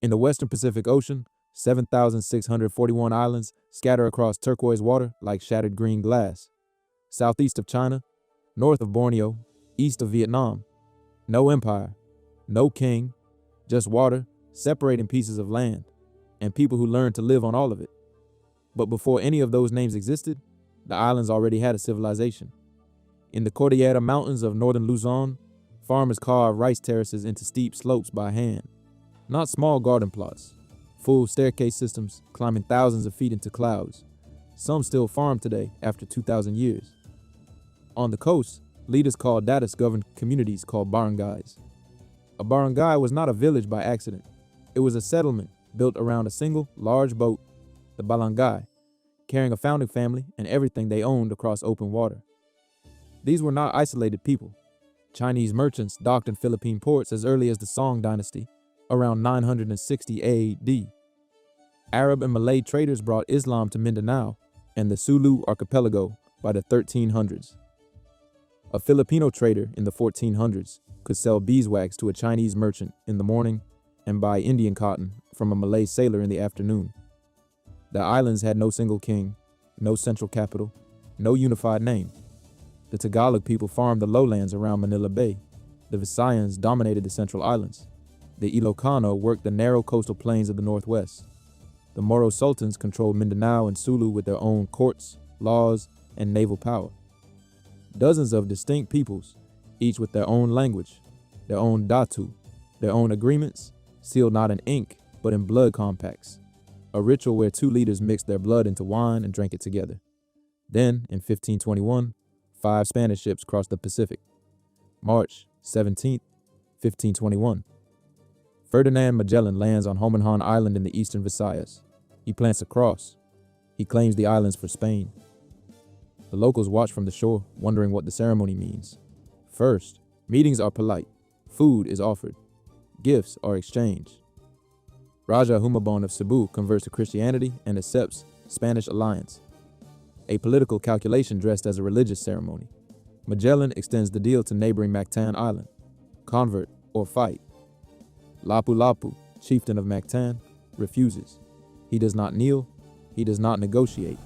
In the western Pacific Ocean, 7,641 islands scatter across turquoise water like shattered green glass. Southeast of China, north of Borneo, east of Vietnam. No empire, no king, just water separating pieces of land, and people who learned to live on all of it. But before any of those names existed, the islands already had a civilization. In the Cordillera Mountains of northern Luzon, farmers carved rice terraces into steep slopes by hand. Not small garden plots, full staircase systems climbing thousands of feet into clouds. Some still farm today after 2,000 years. On the coast, leaders called datus governed communities called barangays. A barangay was not a village by accident. It was a settlement built around a single large boat, the balangay, carrying a founding family and everything they owned across open water. These were not isolated people. Chinese merchants docked in Philippine ports as early as the Song dynasty, around 960 AD. Arab and Malay traders brought Islam to Mindanao and the Sulu archipelago by the 1300s. A Filipino trader in the 1400s could sell beeswax to a Chinese merchant in the morning and buy Indian cotton from a Malay sailor in the afternoon. The islands had no single king, no central capital, no unified name. The Tagalog people farmed the lowlands around Manila Bay. The Visayans dominated the central islands. The Ilocano worked the narrow coastal plains of the northwest. The Moro sultans controlled Mindanao and Sulu with their own courts, laws, and naval power. Dozens of distinct peoples, each with their own language, their own datu, their own agreements, sealed not in ink, but in blood compacts, a ritual where two leaders mixed their blood into wine and drank it together. Then, in 1521, 5 Spanish ships crossed the Pacific. March 17th, 1521. Ferdinand Magellan lands on Homenhan Island in the eastern Visayas. He plants a cross. He claims the islands for Spain. The locals watch from the shore, wondering what the ceremony means. First, meetings are polite. Food is offered. Gifts are exchanged. Raja Humabon of Cebu converts to Christianity and accepts Spanish alliance, a political calculation dressed as a religious ceremony. Magellan extends the deal to neighboring Mactan Island. Convert or fight. Lapu-Lapu, chieftain of Mactan, refuses. He does not kneel. He does not negotiate.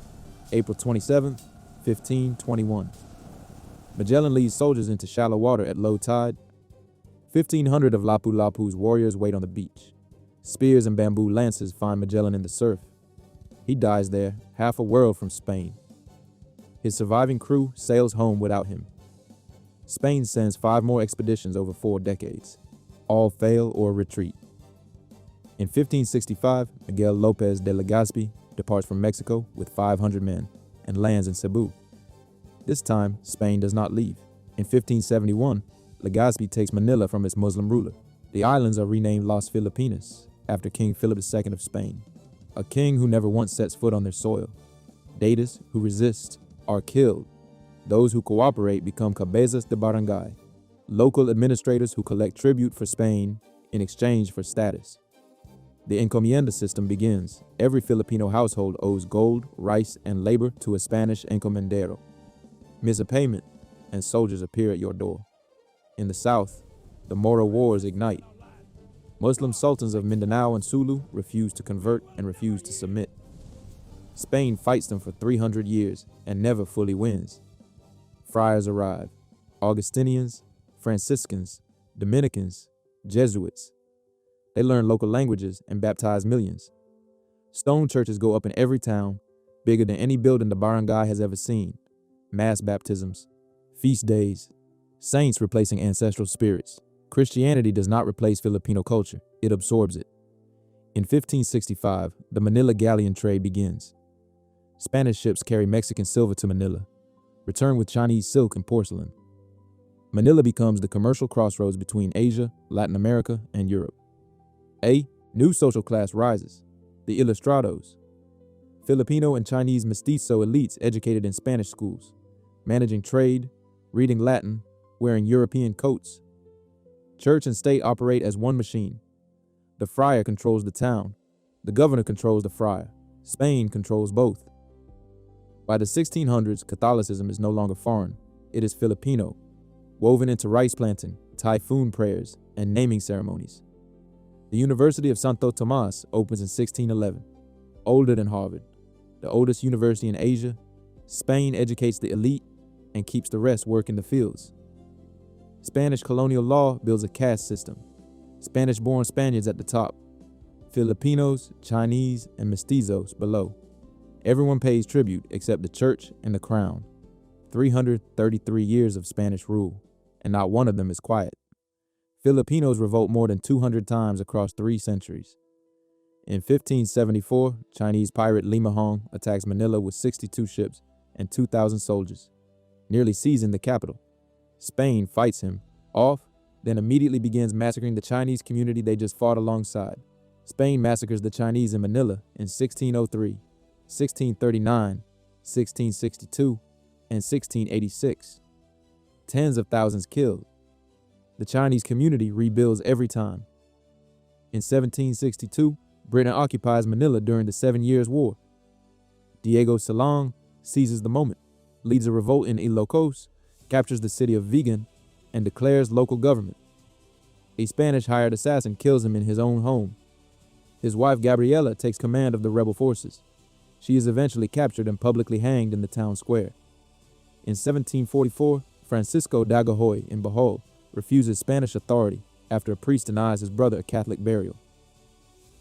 April 27th, 1521. Magellan leads soldiers into shallow water at low tide. 1,500 of Lapu-Lapu's warriors wait on the beach. Spears and bamboo lances find Magellan in the surf. He dies there, half a world from Spain. His surviving crew sails home without him. Spain sends 5 more expeditions over 4 decades. All fail or retreat. In 1565, Miguel Lopez de Legazpi departs from Mexico with 500 men and lands in Cebu. This time, Spain does not leave. In 1571, Legazpi takes Manila from its Muslim ruler. The islands are renamed Las Filipinas after King Philip II of Spain, a king who never once sets foot on their soil. Datus who resist are killed. Those who cooperate become cabezas de barangay, local administrators who collect tribute for Spain in exchange for status. The encomienda system begins. Every Filipino household owes gold, rice, and labor to a Spanish encomendero. Miss a payment, and soldiers appear at your door. In the south, the Moro Wars ignite. Muslim sultans of Mindanao and Sulu refuse to convert and refuse to submit. Spain fights them for 300 years and never fully wins. Friars arrive. Augustinians, Franciscans, Dominicans, Jesuits. They learn local languages and baptize millions. Stone churches go up in every town, bigger than any building the barangay has ever seen. Mass baptisms, feast days, saints replacing ancestral spirits. Christianity does not replace Filipino culture, it absorbs it. In 1565, the Manila galleon trade begins. Spanish ships carry Mexican silver to Manila, return with Chinese silk and porcelain. Manila becomes the commercial crossroads between Asia, Latin America, and Europe. A new social class rises, the ilustrados. Filipino and Chinese mestizo elites educated in Spanish schools, managing trade, reading Latin, wearing European coats. Church and state operate as one machine. The friar controls the town. The governor controls the friar. Spain controls both. By the 1600s, Catholicism is no longer foreign. It is Filipino, woven into rice planting, typhoon prayers, and naming ceremonies. The University of Santo Tomas opens in 1611, older than Harvard, the oldest university in Asia. Spain educates the elite and keeps the rest work in the fields. Spanish colonial law builds a caste system. Spanish-born Spaniards at the top, Filipinos, Chinese, and mestizos below. Everyone pays tribute except the church and the crown. 333 years of Spanish rule, and not one of them is quiet. Filipinos revolt more than 200 times across 3 centuries. In 1574, Chinese pirate Limahong attacks Manila with 62 ships and 2,000 soldiers, nearly seizing the capital. Spain fights him off, then immediately begins massacring the Chinese community they just fought alongside. Spain massacres the Chinese in Manila in 1603, 1639, 1662, and 1686. Tens of thousands killed. The Chinese community rebuilds every time. In 1762, Britain occupies Manila during the 7 Years' War. Diego Salong seizes the moment, leads a revolt in Ilocos, captures the city of Vigan, and declares local government. A Spanish hired assassin kills him in his own home. His wife Gabriela takes command of the rebel forces. She is eventually captured and publicly hanged in the town square. In 1744, Francisco Dagohoy in Bohol refuses Spanish authority after a priest denies his brother a Catholic burial.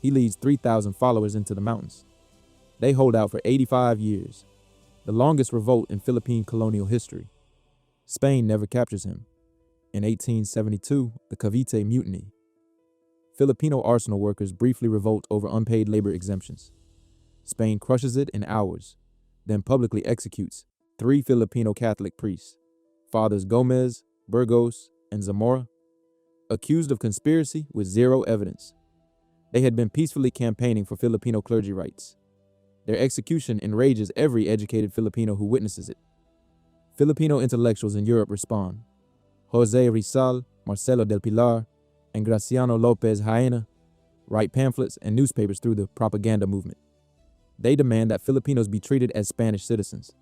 He leads 3,000 followers into the mountains. They hold out for 85 years, the longest revolt in Philippine colonial history. Spain never captures him. In 1872, the Cavite Mutiny. Filipino arsenal workers briefly revolt over unpaid labor exemptions. Spain crushes it in hours, then publicly executes 3 Filipino Catholic priests, Fathers Gomez, Burgos, and Zamora, accused of conspiracy with 0 evidence. They had been peacefully campaigning for Filipino clergy rights. Their execution enrages every educated Filipino who witnesses it. Filipino intellectuals in Europe respond. Jose Rizal, Marcelo del Pilar, and Graciano Lopez Jaena write pamphlets and newspapers through the propaganda movement. They demand that Filipinos be treated as Spanish citizens.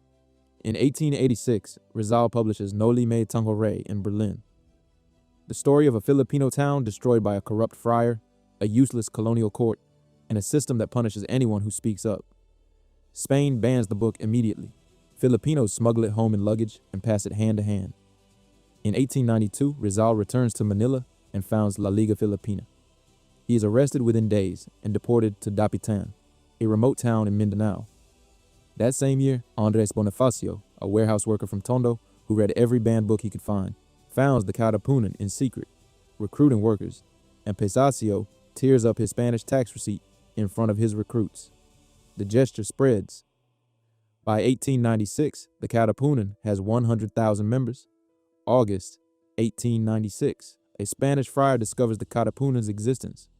In 1886, Rizal publishes Noli Me Tangere in Berlin, the story of a Filipino town destroyed by a corrupt friar, a useless colonial court, and a system that punishes anyone who speaks up. Spain bans the book immediately. Filipinos smuggle it home in luggage and pass it hand to hand. In 1892, Rizal returns to Manila and founds La Liga Filipina. He is arrested within days and deported to Dapitan, a remote town in Mindanao. That same year, Andres Bonifacio, a warehouse worker from Tondo who read every banned book he could find, founds the Katipunan in secret, recruiting workers, and Pesacio tears up his Spanish tax receipt in front of his recruits. The gesture spreads. By 1896, the Katipunan has 100,000 members. August 1896, a Spanish friar discovers the Katipunan's existence.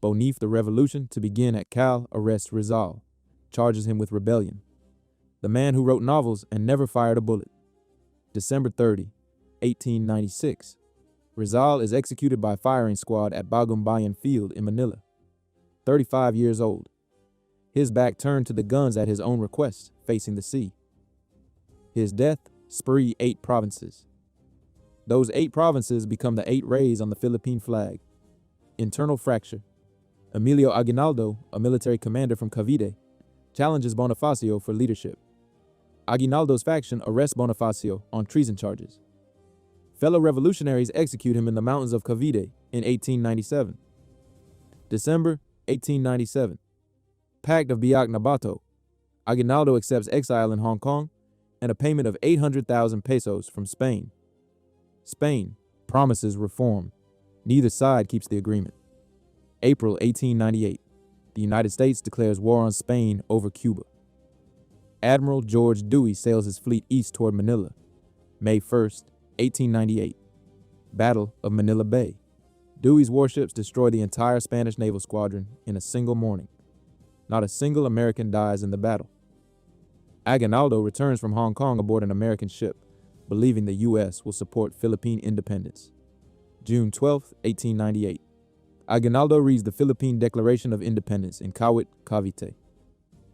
Bonif, the revolution to begin at Cal, arrests Rizal, charges him with rebellion. The man who wrote novels and never fired a bullet. December 30, 1896, Rizal is executed by firing squad at Bagumbayan Field in Manila. 35 years old. His back turned to the guns at his own request, facing the sea. His death spree 8 provinces. Those 8 provinces become the 8 rays on the Philippine flag. Internal fracture. Emilio Aguinaldo, a military commander from Cavite, challenges Bonifacio for leadership. Aguinaldo's faction arrests Bonifacio on treason charges. Fellow revolutionaries execute him in the mountains of Cavite in 1897. December 1897. Pact of Biak-na-Bato. Aguinaldo accepts exile in Hong Kong and a payment of 800,000 pesos from Spain. Spain promises reform. Neither side keeps the agreement. April 1898. The United States declares war on Spain over Cuba. Admiral George Dewey sails his fleet east toward Manila. May 1st, 1898. Battle of Manila Bay. Dewey's warships destroy the entire Spanish naval squadron in a single morning. Not a single American dies in the battle. Aguinaldo returns from Hong Kong aboard an American ship, believing the U.S. will support Philippine independence. June 12, 1898. Aguinaldo reads the Philippine Declaration of Independence in Kawit, Cavite.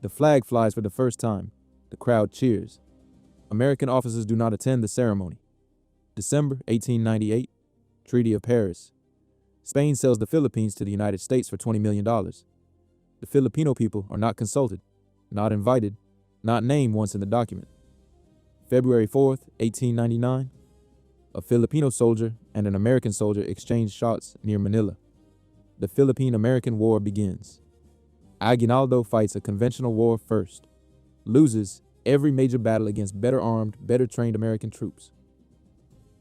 The flag flies for the first time. The crowd cheers. American officers do not attend the ceremony. December 1898, Treaty of Paris. Spain sells the Philippines to the United States for $20 million. The Filipino people are not consulted, not invited, not named once in the document. February 4th, 1899, a Filipino soldier and an American soldier exchange shots near Manila. The Philippine-American War begins. Aguinaldo fights a conventional war first, loses every major battle against better armed, better trained American troops.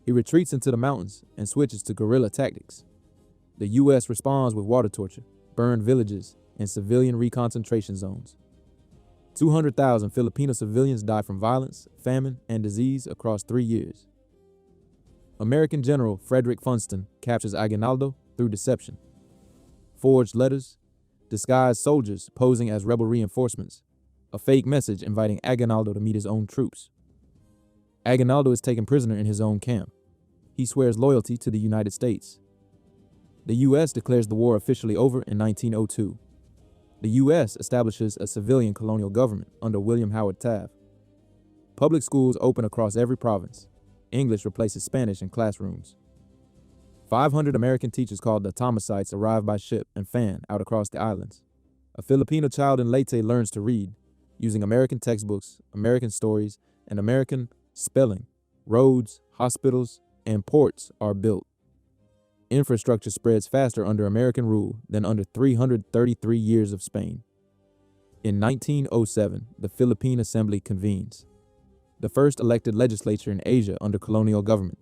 He retreats into the mountains and switches to guerrilla tactics. The U.S. responds with water torture, burned villages, and civilian reconcentration zones. 200,000 Filipino civilians die from violence, famine, and disease across 3 years. American General Frederick Funston captures Aguinaldo through deception. Forged letters, disguised soldiers posing as rebel reinforcements, a fake message inviting Aguinaldo to meet his own troops. Aguinaldo is taken prisoner in his own camp. He swears loyalty to the United States. The U.S. declares the war officially over in 1902. The U.S. establishes a civilian colonial government under William Howard Taft. Public schools open across every province. English replaces Spanish in classrooms. 500 American teachers called the Thomasites arrive by ship and fan out across the islands. A Filipino child in Leyte learns to read using American textbooks, American stories, and American spelling. Roads, hospitals, and ports are built. Infrastructure spreads faster under American rule than under 333 years of Spain. In 1907, the Philippine Assembly convenes, the first elected legislature in Asia under colonial government.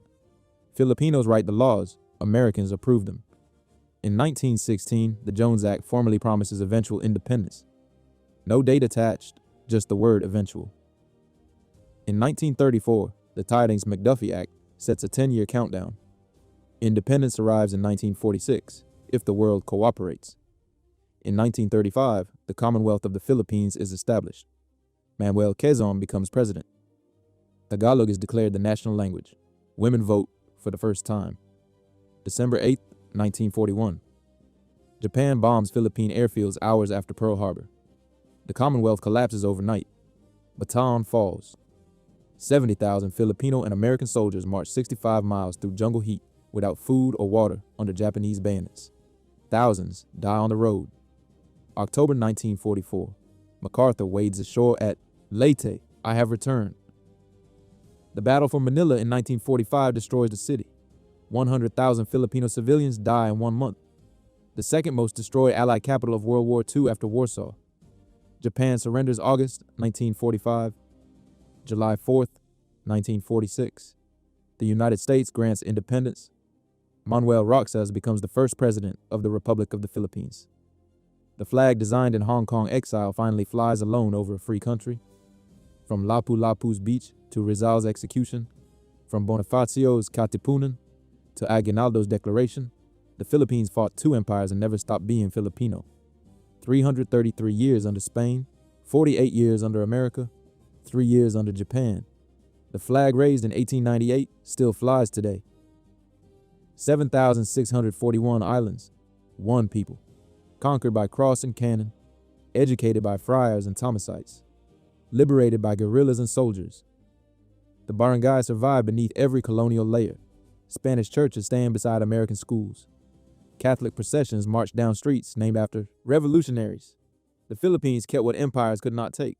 Filipinos write the laws, Americans approve them. In 1916, the Jones Act formally promises eventual independence. No date attached, just the word eventual. In 1934, the Tydings-McDuffie Act sets a 10-year countdown. Independence arrives in 1946, if the world cooperates. In 1935, the Commonwealth of the Philippines is established. Manuel Quezon becomes president. Tagalog is declared the national language. Women vote for the first time. December 8, 1941. Japan bombs Philippine airfields hours after Pearl Harbor. The Commonwealth collapses overnight. Bataan falls. 70,000 Filipino and American soldiers march 65 miles through jungle heat without food or water under Japanese bayonets. Thousands die on the road. October 1944. MacArthur wades ashore at Leyte, I have returned. The battle for Manila in 1945 destroys the city. 100,000 Filipino civilians die in 1 month. The second most destroyed Allied capital of World War II after Warsaw. Japan surrenders August 1945. July 4th, 1946. The United States grants independence. Manuel Roxas becomes the first president of the Republic of the Philippines. The flag designed in Hong Kong exile finally flies alone over a free country. From Lapu-Lapu's beach to Rizal's execution, from Bonifacio's Katipunan to Aguinaldo's declaration, the Philippines fought 2 empires and never stopped being Filipino. 333 years under Spain, 48 years under America, 3 years under Japan. The flag raised in 1898 still flies today. 7,641 islands, 1 people, conquered by cross and cannon, educated by friars and Thomasites, liberated by guerrillas and soldiers. The barangay survived beneath every colonial layer. Spanish churches stand beside American schools. Catholic processions march down streets named after revolutionaries. The Philippines kept what empires could not take: